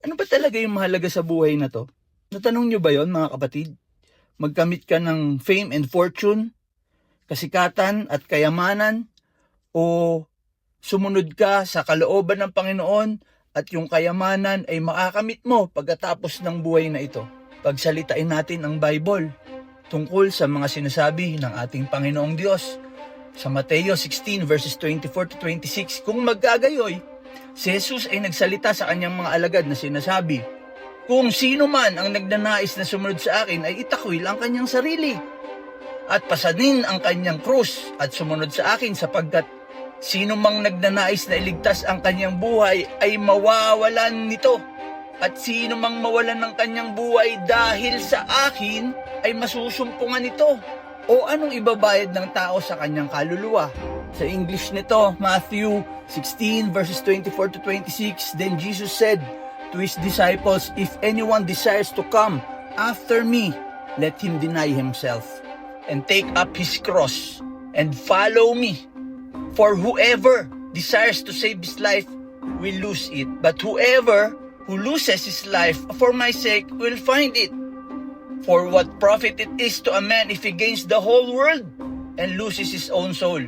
Ano ba talaga yung mahalaga sa buhay na to? Natanong nyo ba yon mga kapatid? Magkamit ka ng fame and fortune, kasikatan at kayamanan, o sumunod ka sa kalooban ng Panginoon at yung kayamanan ay makakamit mo pagkatapos ng buhay na ito? Pagsalitain natin ang Bible tungkol sa mga sinasabi ng ating Panginoong Diyos. Sa Mateo 16 verses 24 to 26, kung magkagayoy, si Jesus ay nagsalita sa kanyang mga alagad na sinasabi, "Kung sino man ang nagnanais na sumunod sa akin ay itakwil ang kanyang sarili at pasanin ang kanyang krus at sumunod sa akin, sapagkat sino mang nagnanais na iligtas ang kanyang buhay ay mawawalan nito, at sino mang mawalan ng kanyang buhay dahil sa akin ay masusumpungan nito." O anong ibabayad ng tao sa kanyang kaluluwa? Sa English nito, Matthew 16 verses 24 to 26, "Then Jesus said to his disciples, if anyone desires to come after me, let him deny himself and take up his cross and follow me. For whoever desires to save his life will lose it, but whoever who loses his life for my sake will find it. For what profit it is to a man if he gains the whole world and loses his own soul?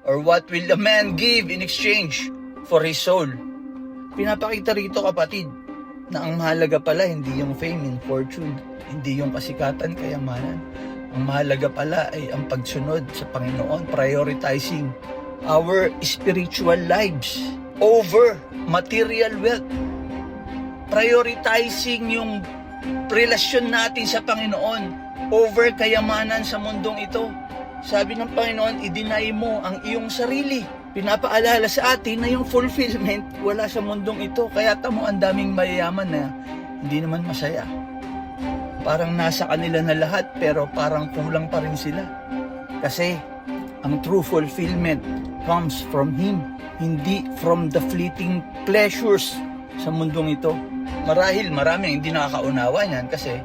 Or what will a man give in exchange for his soul?" Pinapakita rito, kapatid, na ang mahalaga pala hindi yung fame and fortune, hindi yung kasikatan, kayamanan. Ang mahalaga pala ay ang pagsunod sa Panginoon, prioritizing our spiritual lives over material wealth. Prioritizing yung relasyon natin sa Panginoon over kayamanan sa mundong ito. Sabi ng Panginoon, i-deny mo ang iyong sarili. Pinapaalala sa atin na yung fulfillment wala sa mundong ito. Kaya tamo ang daming mayayaman na hindi naman masaya. Parang nasa kanila na lahat pero parang kulang pa rin sila. Kasi ang true fulfillment comes from Him, hindi from the fleeting pleasures sa mundong ito. Marahil marami ang hindi nakakaunawa niyan kasi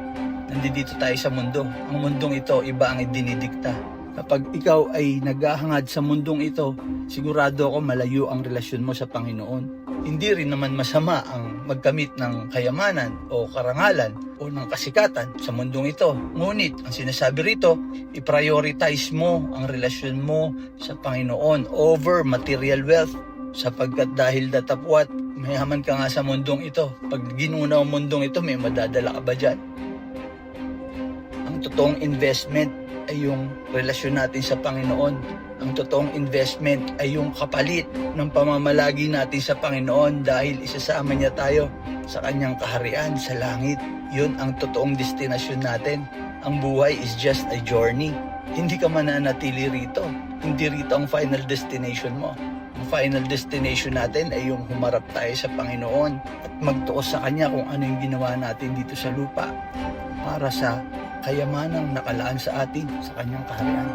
nandito tayo sa mundo. Ang mundong ito, iba ang idinidikta. Kapag ikaw ay naghahangad sa mundong ito, sigurado ako malayo ang relasyon mo sa Panginoon. Hindi rin naman masama ang magkamit ng kayamanan o karangalan o ng kasikatan sa mundong ito. Ngunit, ang sinasabi rito, i-prioritize mo ang relasyon mo sa Panginoon over material wealth. Sapagkat dahil datapwat, mayaman ka nga sa mundong ito. Pag ginuna ang mundong ito, may madadala ka ba dyan? Ang totoong investment ay yung relasyon natin sa Panginoon. Ang totoong investment ay yung kapalit ng pamamalagi natin sa Panginoon dahil isasama niya tayo sa kanyang kaharian sa langit. Yun ang totoong destinasyon natin. Ang buhay is just a journey. Hindi ka mananatili rito. Hindi rito ang final destination mo. Ang final destination natin ay yung humarap tayo sa Panginoon at magtuos sa Kanya kung ano yung ginawa natin dito sa lupa para sa kayamanang nakalaan sa atin sa Kanyang kaharian.